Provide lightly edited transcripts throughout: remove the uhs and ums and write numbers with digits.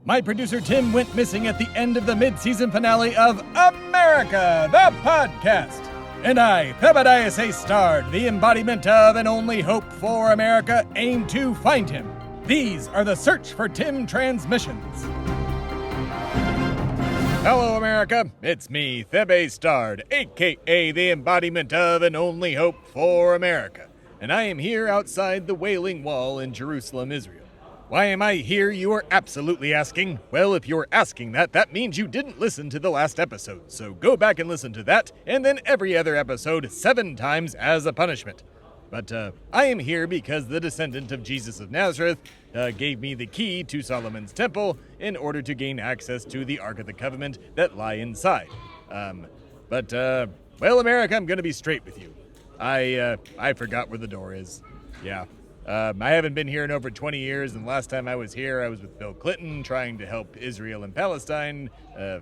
My producer Tim went missing at the end of the mid-season finale of America, the podcast. And I, Theb A Stard, the embodiment of and only hope for America, aim to find him. These are the Search for Tim transmissions. Hello, America. It's me, Theb A Stard, a.k.a. the embodiment of and only hope for America. And I am here outside the Wailing Wall in Jerusalem, Israel. Why am I here, you are absolutely asking? Well, if you're asking that, that means you didn't listen to the last episode. So go back and listen to that, and then every other episode 7 times as a punishment. But I am here because the descendant of Jesus of Nazareth gave me the key to Solomon's temple in order to gain access to the Ark of the Covenant that lie inside. Well, America, I'm going to be straight with you. I forgot where the door is. Yeah. I haven't been here in over 20 years, and last time I was here, I was with Bill Clinton trying to help Israel and Palestine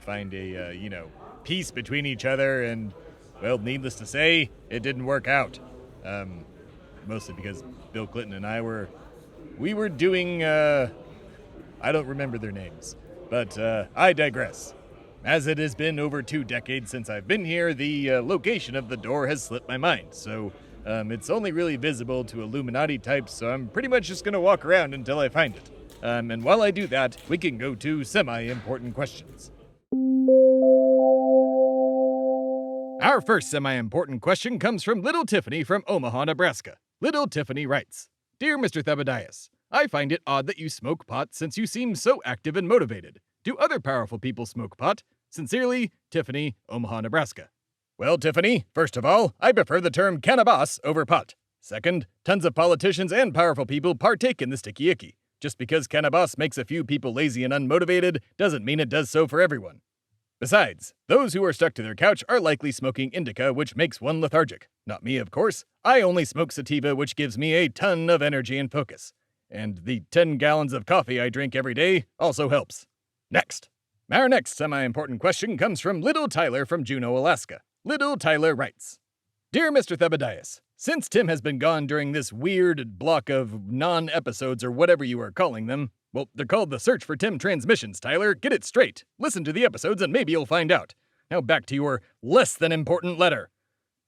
find a, peace between each other, and, well, needless to say, it didn't work out. Mostly because Bill Clinton and I were doing, I don't remember their names, but I digress. As it has been over 2 decades since I've been here, the location of the door has slipped my mind, so it's only really visible to Illuminati types, so I'm pretty much just going to walk around until I find it. And while I do that, we can go to semi-important questions. Our first semi-important question comes from Little Tiffany from Omaha, Nebraska. Little Tiffany writes, Dear Mr. Thebadias, I find it odd that you smoke pot since you seem so active and motivated. Do other powerful people smoke pot? Sincerely, Tiffany, Omaha, Nebraska. Well, Tiffany, first of all, I prefer the term cannabis over pot. Second, tons of politicians and powerful people partake in the sticky icky. Just because cannabis makes a few people lazy and unmotivated doesn't mean it does so for everyone. Besides, those who are stuck to their couch are likely smoking indica, which makes one lethargic. Not me, of course. I only smoke sativa, which gives me a ton of energy and focus. And the 10 gallons of coffee I drink every day also helps. Next. Our next semi-important question comes from Little Tyler from Juneau, Alaska. Little Tyler writes, Dear Mr. Thebadias, since Tim has been gone during this weird block of non-episodes or whatever you are calling them, well, they're called the Search for Tim transmissions, Tyler. Get it straight. Listen to the episodes and maybe you'll find out. Now back to your less than important letter.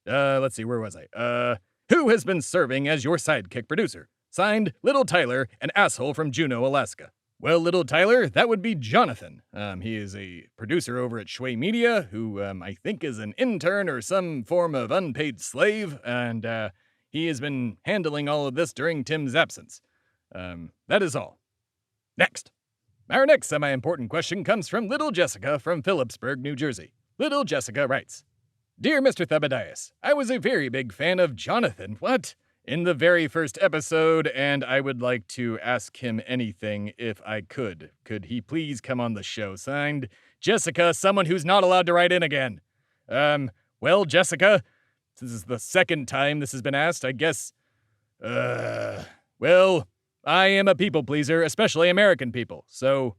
Let's see, where was I? Who has been serving as your sidekick producer? Signed, Little Tyler, an asshole from Juneau, Alaska. Well, Little Tyler, that would be Jonathan. He is a producer over at Shway Media, who I think is an intern or some form of unpaid slave, and he has been handling all of this during Tim's absence. That is all. Next. Our next semi-important question comes from Little Jessica from Phillipsburg, New Jersey. Little Jessica writes, Dear Mr. Thebadias, I was a very big fan of Jonathan. What? In the very first episode, and I would like to ask him anything if I could. Could he please come on the show? Signed, Jessica, someone who's not allowed to write in again. Well, Jessica, since this is the second time this has been asked, I guess, well, I am a people pleaser, especially American people, so,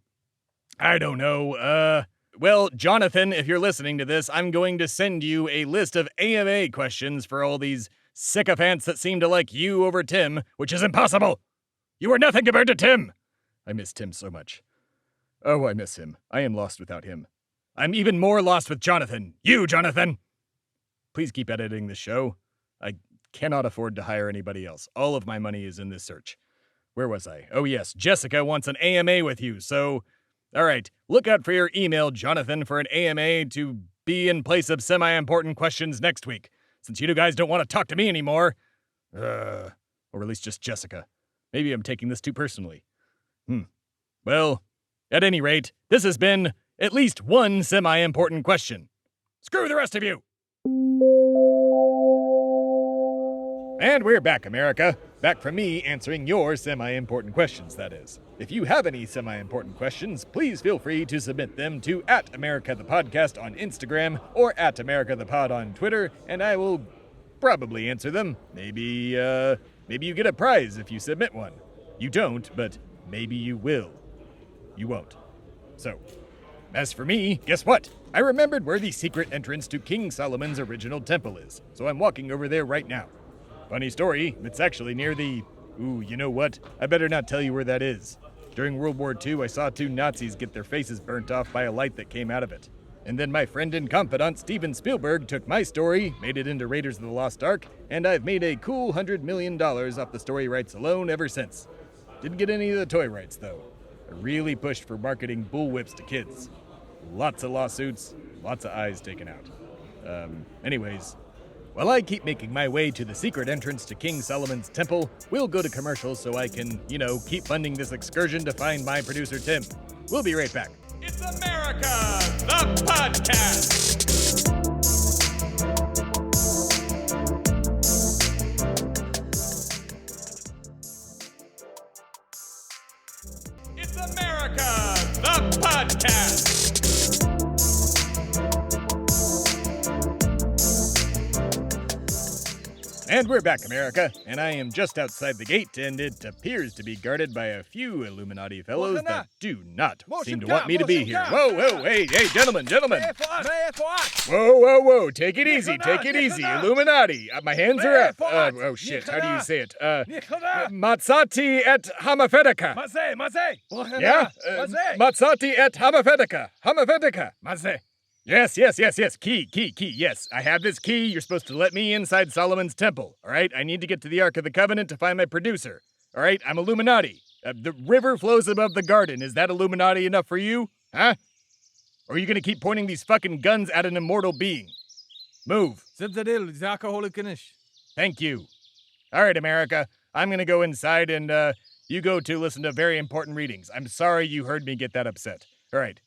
I don't know, well, Jonathan, if you're listening to this, I'm going to send you a list of AMA questions for all these sycophants that seem to like you over Tim, which is impossible. You are nothing compared to Tim. I miss Tim so much. Oh, I miss him. I am lost without him. I'm even more lost with Jonathan. You, Jonathan. Please keep editing the show. I cannot afford to hire anybody else. All of my money is in this search. Where was I? Oh, yes. Jessica wants an AMA with you, so... All right. Look out for your email, Jonathan, for an AMA to be in place of semi-important questions next week. Since you guys don't want to talk to me anymore. Or at least just Jessica. Maybe I'm taking this too personally. Well, at any rate, this has been at least one semi-important question. Screw the rest of you! And we're back, America. Back from me answering your semi-important questions, that is. If you have any semi-important questions, please feel free to submit them to @AmericaThePodcast on Instagram or @AmericaThePod on Twitter, and I will probably answer them. Maybe you get a prize if you submit one. You don't, but maybe you will. You won't. So, as for me, guess what? I remembered where the secret entrance to King Solomon's original temple is, so I'm walking over there right now. Funny story, it's actually near the... Ooh, you know what? I better not tell you where that is. During World War II, I saw 2 Nazis get their faces burnt off by a light that came out of it. And then my friend and confidant Steven Spielberg took my story, made it into Raiders of the Lost Ark, and I've made a cool $100 million off the story rights alone ever since. Didn't get any of the toy rights, though. I really pushed for marketing bullwhips to kids. Lots of lawsuits, lots of eyes taken out. Anyways, while I keep making my way to the secret entrance to King Solomon's temple, we'll go to commercials so I can, keep funding this excursion to find my producer Tim. We'll be right back. It's America, the podcast. It's America, the podcast. And we're back, America, and I am just outside the gate, and it appears to be guarded by a few Illuminati fellows that do not seem to want me to be here. Whoa, hey, gentlemen. Whoa, take it easy, Illuminati. My hands are up. Oh, shit, how do you say it? Mazzati et Hamafedeka. Maze. Yeah? Mazzati et Hamafedeka. Maze. Yes. Key. Yes, I have this key. You're supposed to let me inside Solomon's temple. All right, I need to get to the Ark of the Covenant to find my producer. All right, I'm Illuminati. The river flows above the garden. Is that Illuminati enough for you? Huh? Or are you gonna keep pointing these fucking guns at an immortal being? Move. Thank you. All right, America. I'm gonna go inside and you go to listen to very important readings. I'm sorry you heard me get that upset. All right,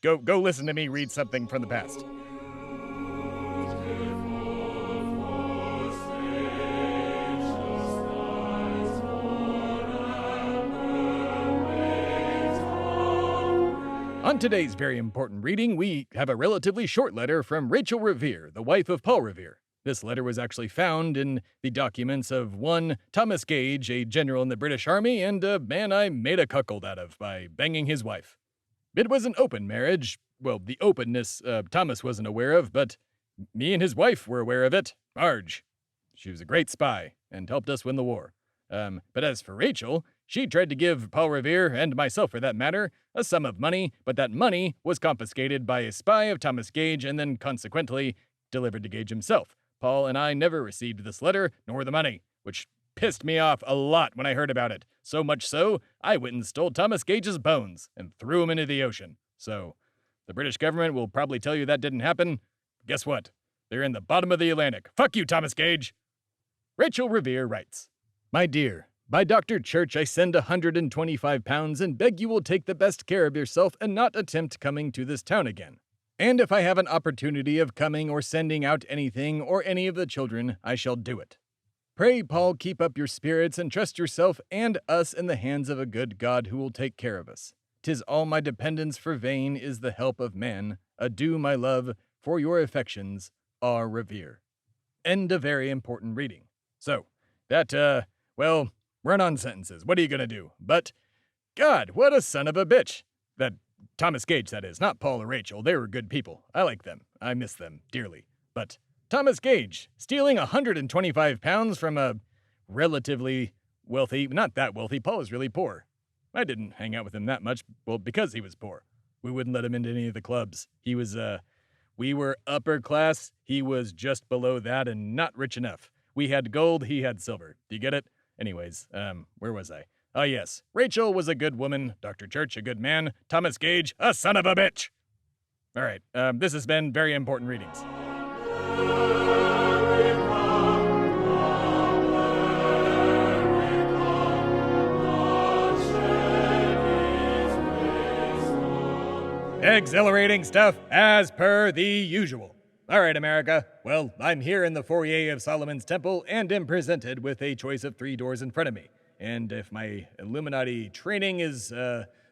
go listen to me read something from the past. On today's very important reading, we have a relatively short letter from Rachel Revere, the wife of Paul Revere. This letter was actually found in the documents of one Thomas Gage, a general in the British Army, and a man I made a cuckold out of by banging his wife. It was an open marriage. Well, the openness Thomas wasn't aware of, but me and his wife were aware of it. Marge. She was a great spy and helped us win the war. But as for Rachel, she tried to give Paul Revere, and myself for that matter, a sum of money, but that money was confiscated by a spy of Thomas Gage and then consequently delivered to Gage himself. Paul and I never received this letter, nor the money, which pissed me off a lot when I heard about it. So much so, I went and stole Thomas Gage's bones and threw them into the ocean. So, the British government will probably tell you that didn't happen. Guess what? They're in the bottom of the Atlantic. Fuck you, Thomas Gage! Rachel Revere writes, My dear, by Dr. Church I send £125 and beg you will take the best care of yourself and not attempt coming to this town again. And if I have an opportunity of coming or sending out anything or any of the children, I shall do it. Pray, Paul, keep up your spirits and trust yourself and us in the hands of a good God who will take care of us. 'Tis all my dependence, for vain is the help of man. Adieu, my love, for your affections, R. Revere. End of very important reading. So, that, run-on sentences. What are you gonna do? But, God, what a son of a bitch. That Thomas Gage, that is, not Paul or Rachel. They were good people. I like them. I miss them dearly. But Thomas Gage, stealing £125 from a relatively wealthy, not that wealthy, Paul was really poor. I didn't hang out with him that much, well, because he was poor. We wouldn't let him into any of the clubs. He was, we were upper class, he was just below that and not rich enough. We had gold, he had silver. Do you get it? Anyways, where was I? Oh, yes. Rachel was a good woman, Dr. Church a good man, Thomas Gage a son of a bitch. All right, this has been very important readings. Exhilarating stuff, as per the usual. All right, America. Well, I'm here in the foyer of Solomon's temple and am presented with a choice of 3 doors in front of me. And if my Illuminati training is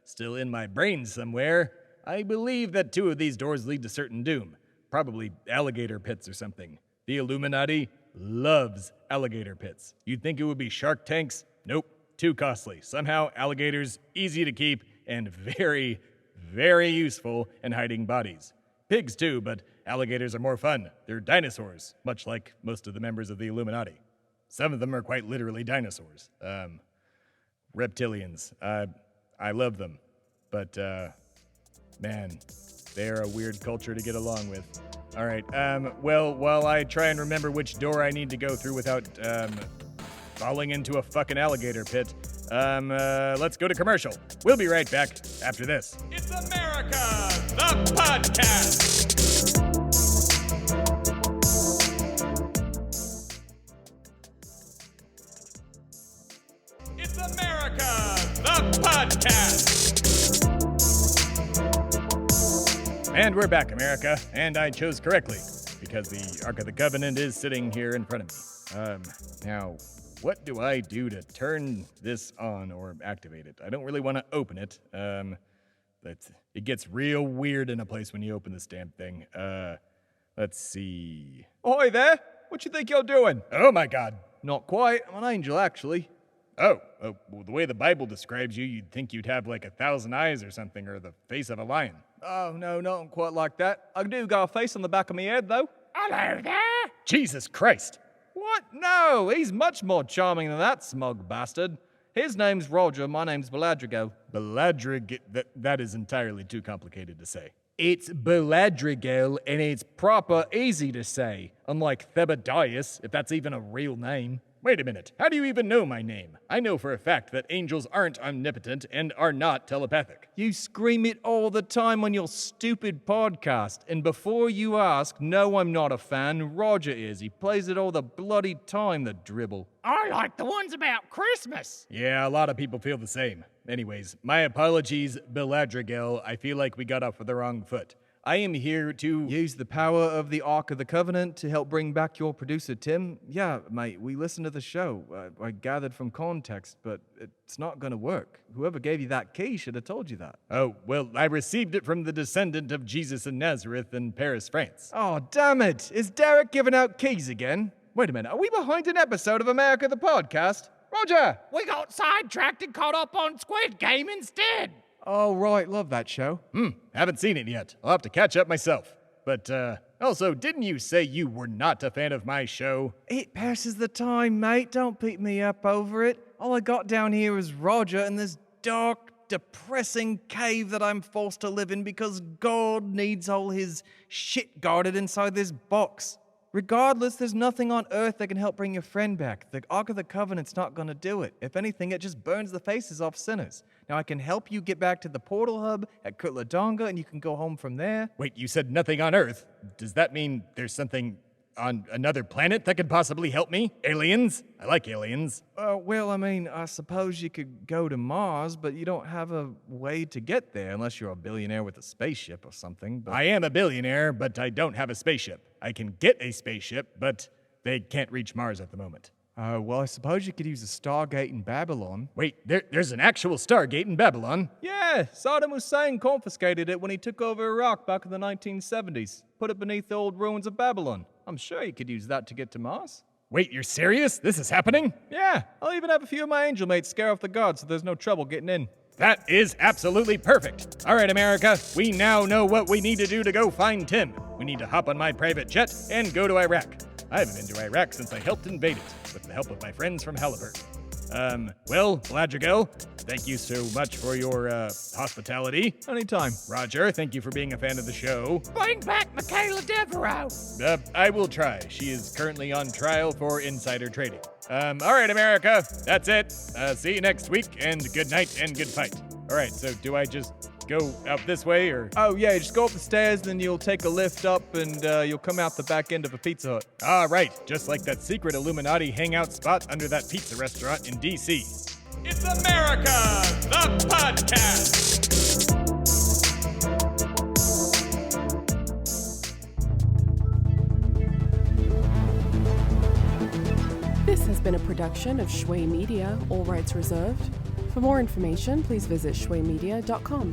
still in my brain somewhere, I believe that 2 of these doors lead to certain doom. Probably alligator pits or something. The Illuminati loves alligator pits. You'd think it would be shark tanks? Nope, too costly. Somehow, alligators, easy to keep and very, very useful in hiding bodies. Pigs too, but alligators are more fun. They're dinosaurs, much like most of the members of the Illuminati. Some of them are quite literally dinosaurs. Reptilians. I love them. But, man, they're a weird culture to get along with. All right, well, while I try and remember which door I need to go through without, falling into a fucking alligator pit, let's go to commercial. We'll be right back after this. It's America, the podcast. It's America, the podcast. And we're back, America, and I chose correctly, because the Ark of the Covenant is sitting here in front of me. Now, what do I do to turn this on or activate it? I don't really want to open it. It gets real weird in a place when you open this damn thing. Let's see. Ahoy there! What you think you're doing? Oh my god. Not quite. I'm an angel, actually. Oh, well, the way the Bible describes you, you'd think you'd have like 1,000 eyes or something, or the face of a lion. Oh, no, not quite like that. I do got a face on the back of my head, though. Hello there. Jesus Christ. What? No, he's much more charming than that smug bastard. His name's Roger, my name's Beladrigo. That is entirely too complicated to say. It's Beladrigo, and it's proper easy to say. Unlike Theb A, if that's even a real name. Wait a minute, how do you even know my name? I know for a fact that angels aren't omnipotent and are not telepathic. You scream it all the time on your stupid podcast, and before you ask, no, I'm not a fan, Roger is. He plays it all the bloody time, the dribble. I like the ones about Christmas. Yeah, a lot of people feel the same. Anyways, my apologies, Beladrigo. I feel like we got off with the wrong foot. I am here to use the power of the Ark of the Covenant to help bring back your producer, Tim. Yeah, mate, we listened to the show. I gathered from context, but it's not going to work. Whoever gave you that key should have told you that. Oh, well, I received it from the descendant of Jesus of Nazareth in Paris, France. Oh, damn it. Is Derek giving out keys again? Wait a minute, are we behind an episode of America the Podcast? Roger! We got sidetracked and caught up on Squid Game instead. Oh, right, love that show. Haven't seen it yet. I'll have to catch up myself. But, also, didn't you say you were not a fan of my show? It passes the time, mate. Don't beat me up over it. All I got down here is Roger and this dark, depressing cave that I'm forced to live in because God needs all his shit guarded inside this box. Regardless, there's nothing on Earth that can help bring your friend back. The Ark of the Covenant's not going to do it. If anything, it just burns the faces off sinners. Now, I can help you get back to the portal hub at Kutladonga, and you can go home from there. Wait, you said nothing on Earth. Does that mean there's something on another planet that could possibly help me? Aliens? I like aliens. Well, I mean, I suppose you could go to Mars, but you don't have a way to get there unless you're a billionaire with a spaceship or something. But I am a billionaire, but I don't have a spaceship. I can get a spaceship, but they can't reach Mars at the moment. Well, I suppose you could use a Stargate in Babylon. Wait, there's an actual Stargate in Babylon? Yeah, Saddam Hussein confiscated it when he took over Iraq back in the 1970s. Put it beneath the old ruins of Babylon. I'm sure you could use that to get to Mars. Wait, you're serious? This is happening? Yeah, I'll even have a few of my angel mates scare off the guards so there's no trouble getting in. That is absolutely perfect. All right, America, we now know what we need to do to go find Tim. We need to hop on my private jet and go to Iraq. I haven't been to Iraq since I helped invade it, with the help of my friends from Halliburton. Well, Beladrigo, thank you so much for your, hospitality. Anytime. Roger, thank you for being a fan of the show. Bring back Michaela Devereaux. I will try. She is currently on trial for insider trading. All right, America, that's it. See you next week, and good night and good fight. All right, so do I just go out this way, or? Oh, yeah, just go up the stairs, then you'll take a lift up, and you'll come out the back end of a Pizza Hut. Ah, right, just like that secret Illuminati hangout spot under that pizza restaurant in D.C. It's America, the podcast. This has been a production of Shui Media, all rights reserved. For more information, please visit shuimedia.com.